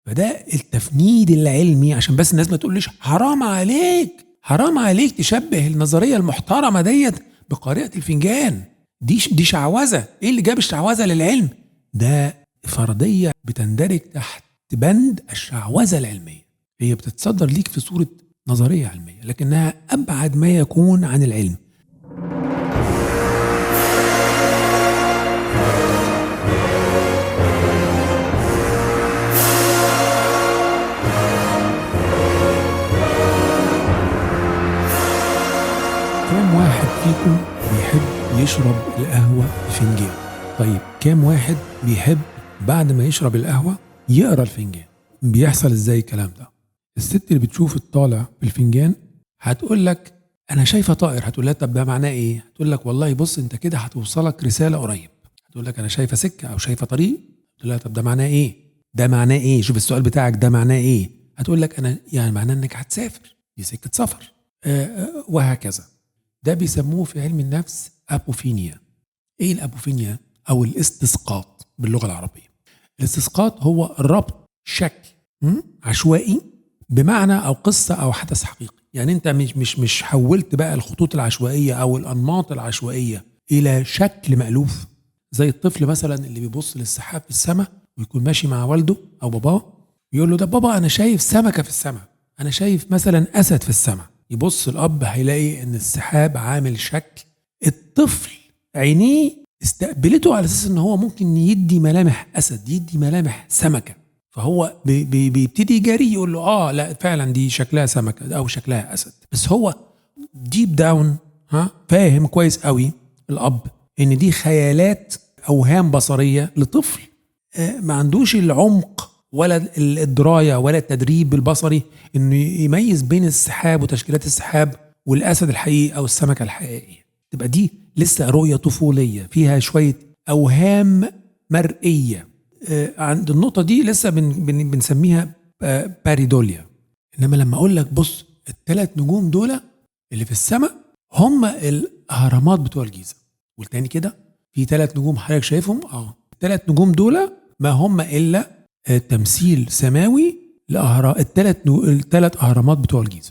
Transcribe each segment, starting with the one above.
فده التفنيد العلمي، عشان بس الناس ما تقوليش حرام عليك تشبه النظرية المحترمة ديت بقارئة الفنجان. دي شعوذة. ايه اللي جاب الشعوذة للعلم؟ ده فرضية بتندرج تحت بند الشعوذة العلمية. هي بتتصدر ليك في صورة نظرية علمية لكنها أبعد ما يكون عن العلم. كم واحد فيكم بيحب يشرب القهوة في فنجان؟ طيب كم واحد بيحب بعد ما يشرب القهوة يقرأ الفنجان؟ بيحصل ازاي الكلام ده؟ الست اللي بتشوف الطالع بالفنجان هتقول لك انا شايفه طائر. هتقول لها طب ده معناه ايه؟ هتقول لك والله بص انت كده هتوصلك رساله قريب. هتقول لك انا شايفه سكه او شايفه طريق. هتقول لها طب ده معناه ايه؟ ده معناه ايه؟ شوف السؤال بتاعك ده معناه ايه؟ هتقول لك انا يعني معناه انك هتسافر، دي سكه سفر. وهكذا. ده بيسموه في علم النفس ابوفينيا. ايه الابوفينيا او الاستسقاط باللغه العربيه؟ الاستسقاط هو ربط شكل عشوائي بمعنى او قصه او حدث حقيقي. يعني انت مش حولت بقى الخطوط العشوائيه او الانماط العشوائيه الى شكل مألوف، زي الطفل مثلا اللي بيبص للسحاب في السماء ويكون ماشي مع والده او باباه يقول له ده بابا انا شايف سمكه في السماء، انا شايف مثلا اسد في السماء. يبص الاب هيلاقي ان السحاب عامل شكل. الطفل عينيه استقبلته على اساس ان هو ممكن يدي ملامح اسد، يدي ملامح سمكه، فهو بيبتدي يجاري يقول له لا فعلا دي شكلها سمكه او شكلها اسد. بس هو ديب داون فاهم كويس قوي الاب ان دي خيالات اوهام بصريه لطفل ما عندوش العمق ولا الدرايه ولا التدريب البصري انه يميز بين السحاب وتشكيلات السحاب والاسد الحقيقي او السمكه الحقيقيه. تبقى دي لسه رؤيه طفوليه فيها شويه اوهام مرئيه. عند النقطه دي لسه بنسميها باريدوليا. انما لما اقول لك بص الثلاث نجوم دول اللي في السماء هم الاهرامات بتوع الجيزه، والتاني كده في 3 نجوم حضرتك شايفهم، ال3 نجوم دول ما هم الا تمثيل سماوي الثلاث اهرامات بتوع الجيزه.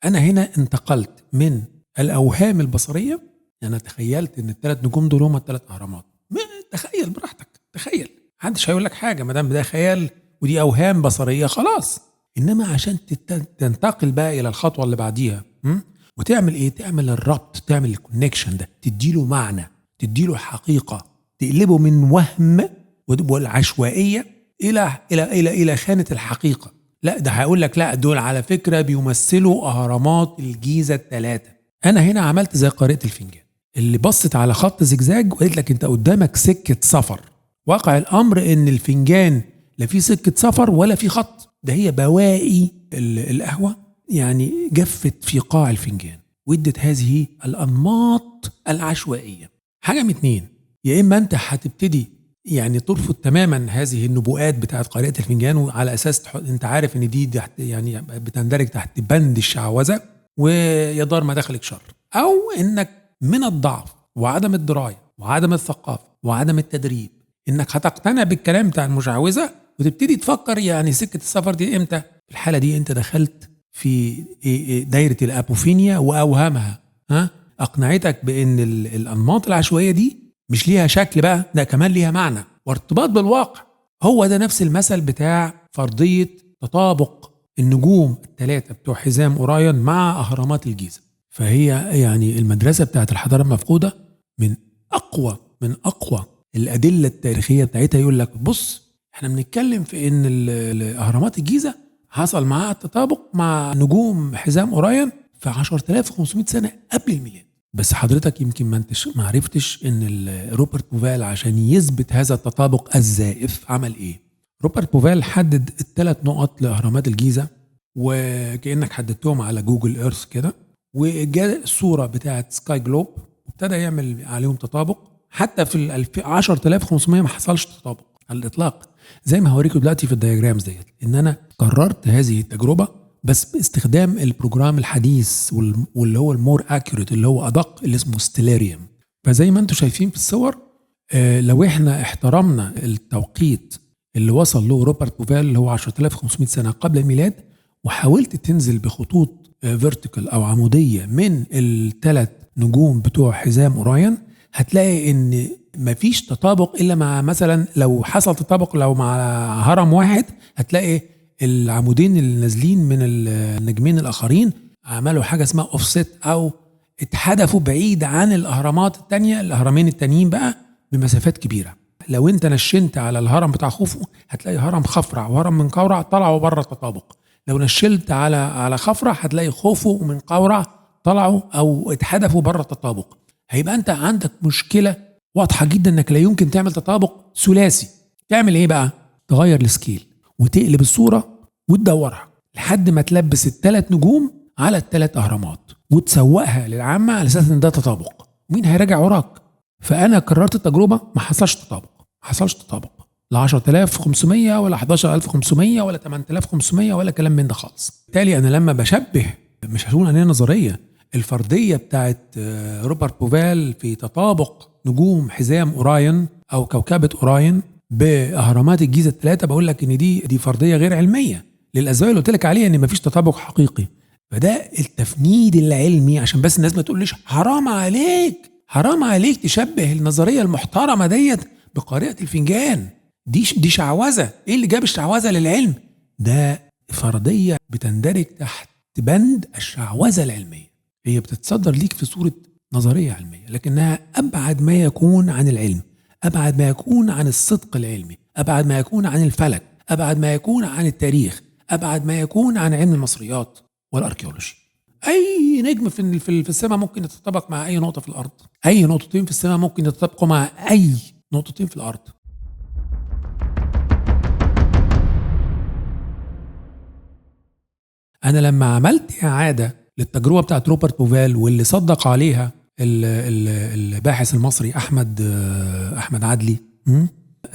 انا هنا انتقلت من الاوهام البصريه، انا تخيلت ان ال3 نجوم دول هم ال3 اهرامات. تخيل براحتك، تخيل، محدش هيقول لك حاجه ما دام ده خيال ودي اوهام بصريه خلاص. انما عشان تنتقل بقى الى الخطوه اللي بعديها وتعمل ايه؟ تعمل الربط، تعمل الكونكشن ده، تديله معنى، تديله حقيقه، تقلبه من وهم والعشوائيه الى خانه الحقيقه. لا ده هيقول لك لا دول على فكره بيمثلوا اهرامات الجيزه ال3. انا هنا عملت زي قارئة الفنجان اللي بصت على خط زجزاج وقالت لك انت قدامك سكه سفر. واقع الامر ان الفنجان لا في سكه سفر ولا في خط، ده هي بواقي القهوه يعني جفت في قاع الفنجان وادت هذه الانماط العشوائيه. حاجه من اتنين، يا اما انت هتبتدي يعني ترفض تماما هذه النبوءات بتاعت قارئة الفنجان وعلى اساس انت عارف ان دي يعني بتندرج تحت بند الشعوذه ويا دار ما دخلك شر، او انك من الضعف وعدم الدرايه وعدم الثقافه وعدم التدريب انك هتقتنع بالكلام بتاع المشعوذه وتبتدي تفكر يعني سكه السفر دي امتى. في الحاله دي انت دخلت في دايره الابوفينيا واوهامها. اقنعتك بان الانماط العشوائيه دي مش ليها شكل بقى، ده كمان ليها معنى وارتباط بالواقع. هو ده نفس المثل بتاع فرضيه تطابق النجوم ال3 بتوع حزام أورايون مع اهرامات الجيزه. فهي يعني المدرسه بتاعت الحضاره المفقوده من اقوى الادله التاريخيه بتاعتها. يقول لك بص احنا بنتكلم في ان اهرامات الجيزه حصل معاها التطابق مع نجوم حزام أورايون في 10500 سنه قبل الميلاد. بس حضرتك يمكن ما عرفتش ان روبرت بوفال عشان يثبت هذا التطابق الزائف عمل ايه. روبرت بوفال حدد ال3 نقط لاهرامات الجيزه وكانك حددتهم على جوجل ايرث كده، وجاء الصوره بتاعت سكاي جلوب وابتدى يعمل عليهم تطابق. حتى في 10500 ما حصلش تطابق على الاطلاق، زي ما هوريكم دلوقتي في الدياجرامز ديت. ان انا قررت هذه التجربه بس باستخدام البروجرام الحديث واللي هو المور اكيوريت اللي هو ادق اللي اسمه ستيلاريوم. فزي ما انتم شايفين في الصور لو احنا احترمنا التوقيت اللي وصل له روبرت بوفال اللي هو 10500 سنة قبل الميلاد، وحاولت تنزل بخطوط فيرتيكال أو عمودية من الثلاث نجوم بتوع حزام أوراين، هتلاقي إن مفيش تطابق إلا مع مثلا لو حصل تطابق لو مع هرم واحد، هتلاقي العمودين اللي نازلين من النجمين الآخرين عملوا حاجة اسمها أوفست أو اتحدفوا بعيد عن الأهرامات التانية، الأهرامين التانيين بقى بمسافات كبيرة. لو انت نشنت على الهرم بتاع خوفو هتلاقي هرم خفرع وهرم من قورع طلعوا بره التطابق، لو نشلت على خفرع هتلاقي خوفو ومن قورع طلعوا او اتحدفوا بره التطابق. هيبقى انت عندك مشكلة واضحة جدا انك لا يمكن تعمل تطابق ثلاثي. تعمل ايه بقى؟ تغير السكيل وتقلب الصورة وتدورها لحد ما تلبس الثلاث نجوم على الثلاث اهرامات وتسوقها للعامة على اساس ان ده تطابق. مين هيراجع وراك؟ فانا كررت التجربة، ما حصلش تطابق لا 10500 ولا 11500 ولا 8500 ولا كلام من ده خالص. بالتالي انا لما بشبه، مش هقول ان هي نظريه، الفرديه بتاعت روبرت بوفال في تطابق نجوم حزام اوراين او كوكبه اوراين باهرامات الجيزه الثلاثه، بقول لك ان دي فرديه غير علميه للاسباب اللي قلت لك عليها، ان مفيش تطابق حقيقي. فده التفنيد العلمي عشان بس الناس ما تقوليش حرام عليك تشبه النظريه المحترمه ديت بقارئة الفنجان. دي شعوذة. ايه اللي جاب الشعوذة للعلم؟ ده فرضية بتندرج تحت بند الشعوذة العلمية، هي بتتصدر ليك في صورة نظرية علمية لكنها أبعد ما يكون عن العلم، أبعد ما يكون عن الصدق العلمي، أبعد ما يكون عن الفلك، أبعد ما يكون عن التاريخ، أبعد ما يكون عن علم المصريات والأركيولوجي. أي نجم في السماء ممكن يتطابق مع أي نقطة في الأرض، أي نقطتين في السماء ممكن يتطابقوا مع أي نقطتين في الأرض. أنا لما عملت إعادة للتجربة بتاعت روبرت بوفال واللي صدق عليها الباحث المصري أحمد عدلي،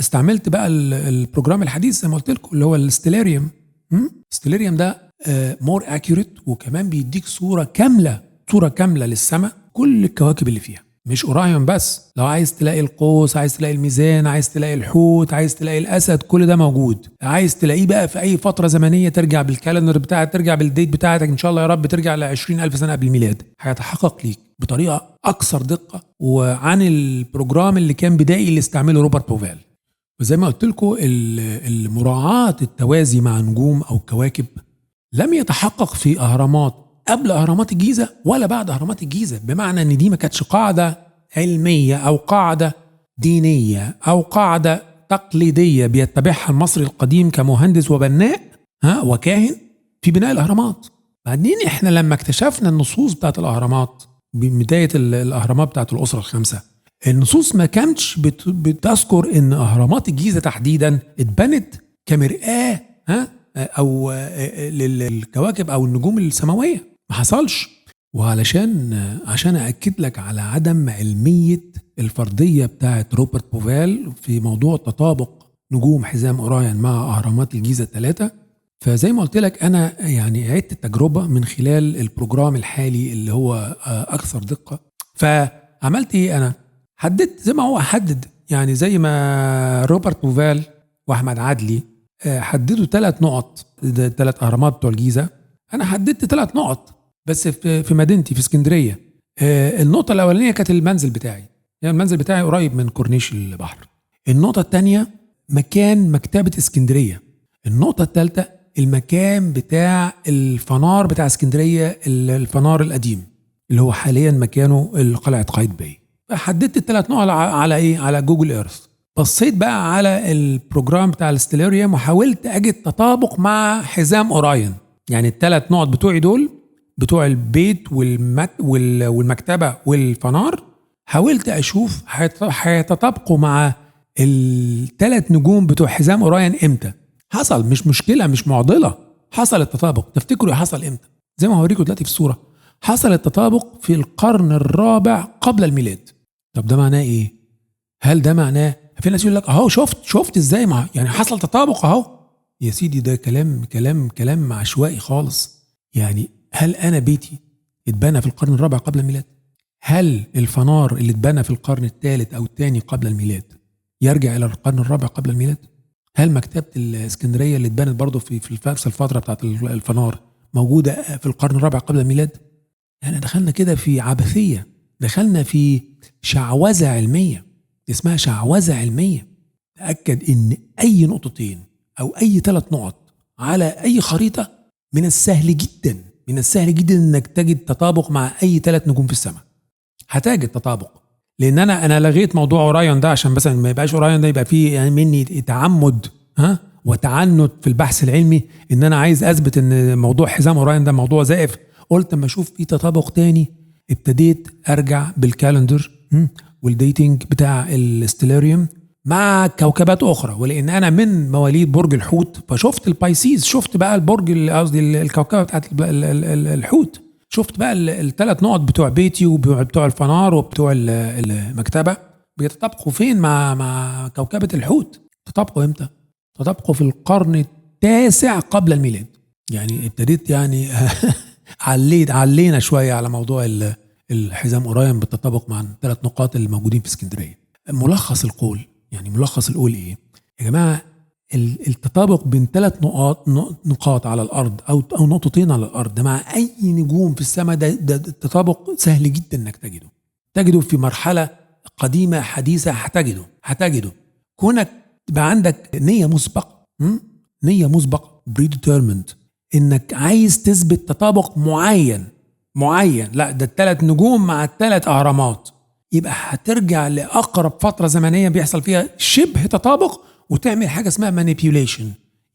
استعملت بقى البروجرام الحديث زي ما قلت لكم اللي هو الستيلاريوم. الستيلاريوم ده مور اكيوريت، وكمان بيديك صورة كاملة للسماء، كل الكواكب اللي فيها، مش أوراين بس. لو عايز تلاقي القوس، عايز تلاقي الميزان، عايز تلاقي الحوت، عايز تلاقي الأسد، كل ده موجود. عايز تلاقيه بقى في أي فترة زمنية، ترجع بالكالندر بتاعك، ترجع بالديت بتاعتك إن شاء الله يا رب، ترجع ل20,000 سنة قبل الميلاد، هيتحقق ليك بطريقة أكثر دقة وعن البروجرام اللي كان بدائي اللي استعمله روبرت بوفال. وزي ما قلت لكم المراعاة التوازي مع نجوم أو كواكب لم يتحقق في أهرامات قبل أهرامات الجيزة ولا بعد أهرامات الجيزة، بمعنى أن دي ما كانتش قاعدة علمية أو قاعدة دينية أو قاعدة تقليدية بيتبعها المصري القديم كمهندس وبناء وكاهن في بناء الأهرامات. بعدين إحنا لما اكتشفنا النصوص بتاعت الأهرامات ببداية الأهرامات بتاعت الأسرة الخمسة، النصوص ما كانتش بتذكر أن أهرامات الجيزة تحديدا اتبنت كمرآة أو للكواكب أو النجوم السماوية، ما حصلش. عشان أأكد لك على عدم علمية الفردية بتاعت روبرت بوفال في موضوع تطابق نجوم حزام أوراين مع أهرامات الجيزة الثلاثة، فزي ما قلت لك أنا يعني عدت التجربة من خلال البروجرام الحالي اللي هو أكثر دقة. فعملت إيه؟ أنا حددت زي ما هو حدد، يعني زي ما روبرت بوفال وأحمد عدلي حددوا 3 نقط، 3 أهرامات بتوع الجيزة، أنا حددت 3 نقط بس في مدينتي في اسكندرية. النقطة الأولانية كانت المنزل بتاعي، يعني المنزل بتاعي قريب من كورنيش البحر. النقطة الثانية مكان مكتبة اسكندرية. النقطة الثالثة المكان بتاع الفنار بتاع اسكندرية، الفنار القديم اللي هو حاليا مكانه قلعة قايتباي. فحددت ال3 نقط على إيه؟ على جوجل إيرث. بصيت بقى على البروجرام بتاع الستيلاريوم وحاولت أجد تطابق مع حزام أوراين، يعني ال3 نقط بتوعي دول بتوع البيت والمكتبة والفنار، حاولت أشوف هيتطابقوا مع ال3 نجوم بتوع حزام أوراين إمتى. حصل، مش مشكلة، مش معضلة، حصل التطابق. تفتكروا حصل إمتى؟ زي ما هوريكم دلوقتي في الصورة، حصل التطابق في القرن الرابع قبل الميلاد. طب ده معناه إيه؟ هل ده معناه في ناس يقول لك اهو شفت ازاي يعني حصل تطابق اهو؟ يا سيدي ده كلام عشوائي خالص. يعني هل انا بيتي اتبنى في القرن الرابع قبل الميلاد؟ هل الفنار اللي اتبنى في القرن الثالث او الثاني قبل الميلاد يرجع الى القرن الرابع قبل الميلاد؟ هل مكتبة الإسكندرية اللي اتبنت برضه في نفس الفترة بتاعت الفنار موجودة في القرن الرابع قبل الميلاد؟ يعني دخلنا كده في عبثية، دخلنا في شعوذة علمية، اسمها شعوذة علمية. تأكد إن أي نقطتين أو أي 3 نقط على أي خريطة من السهل جدا إنك تجد تطابق مع أي 3 نجوم في السماء. هتجد تطابق، لأن أنا لغيت موضوع أورايون ده عشان مثلا ما يبقاش أورايون ده يبقى فيه يعني مني تعمد وتعنت في البحث العلمي إن أنا عايز أثبت إن موضوع حزام أورايون ده موضوع زائف. قلت اما اشوف في تطابق تاني ابتديت ارجع بالكالندر والديتنج بتاع الستيلاريوم مع كوكبات اخرى، ولان انا من مواليد برج الحوت فشفت البايسيز، شفت بقى البرج قصدي الكوكبه بتاعت الحوت، شفت بقى ال3 نقط بتوع بيتي وبتوع الفنار وبتوع المكتبه بيتطابقوا فين مع كوكبه الحوت. تطابقوا امتى؟ تطابقوا في القرن التاسع قبل الميلاد. يعني ابتديت يعني علينا شويه على موضوع الحزام أورايون بالتطابق مع ال3 نقاط اللي موجودين في اسكندريه. ملخص القول ايه يا جماعه؟ التطابق بين 3 نقاط على الارض او نقطتين على الارض ده مع اي نجوم في السماء، ده التطابق سهل جدا انك تجده في مرحله قديمه حديثه، هتجده كونك تبقى عندك نيه مسبقه predetermined انك عايز تثبت تطابق معين. لا ده ال3 نجوم مع ال3 اهرامات، يبقى هترجع لاقرب فتره زمنيه بيحصل فيها شبه تطابق وتعمل حاجه اسمها manipulation،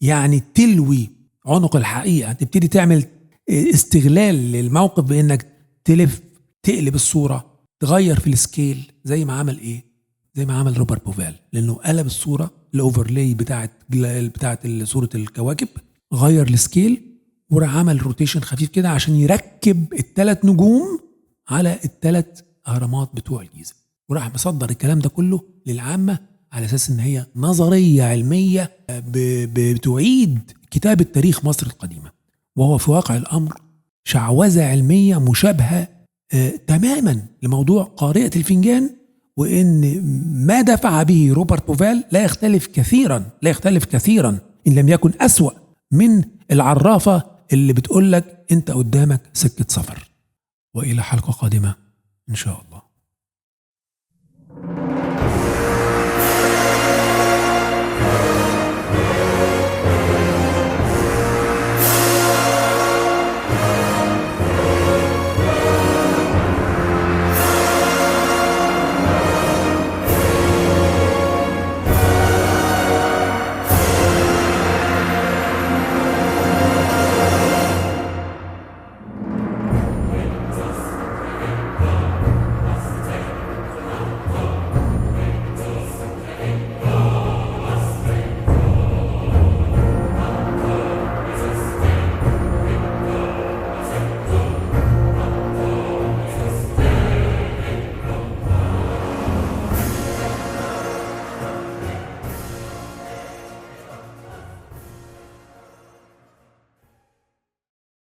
يعني تلوي عنق الحقيقه، تبتدي تعمل استغلال للموقف بانك تقلب الصوره، تغير في السكيل زي ما عمل روبرت بوفال، لانه قلب الصوره الاوفرلاي بتاعت صوره الكواكب، غير السكيل وراح عمل روتيشن خفيف كده عشان يركب ال3 نجوم على ال3 اهرامات بتوع الجيزه، وراح مصدر الكلام ده كله للعامه على اساس ان هي نظريه علميه بتعيد كتابه تاريخ مصر القديمه، وهو في واقع الامر شعوذه علميه مشابهه تماما لموضوع قارئة الفنجان، وان ما دفع به روبرت بوفال لا يختلف كثيرا ان لم يكن أسوأ من العرافة اللي بتقول لك انت قدامك سكة سفر. وإلى حلقة قادمة إن شاء الله.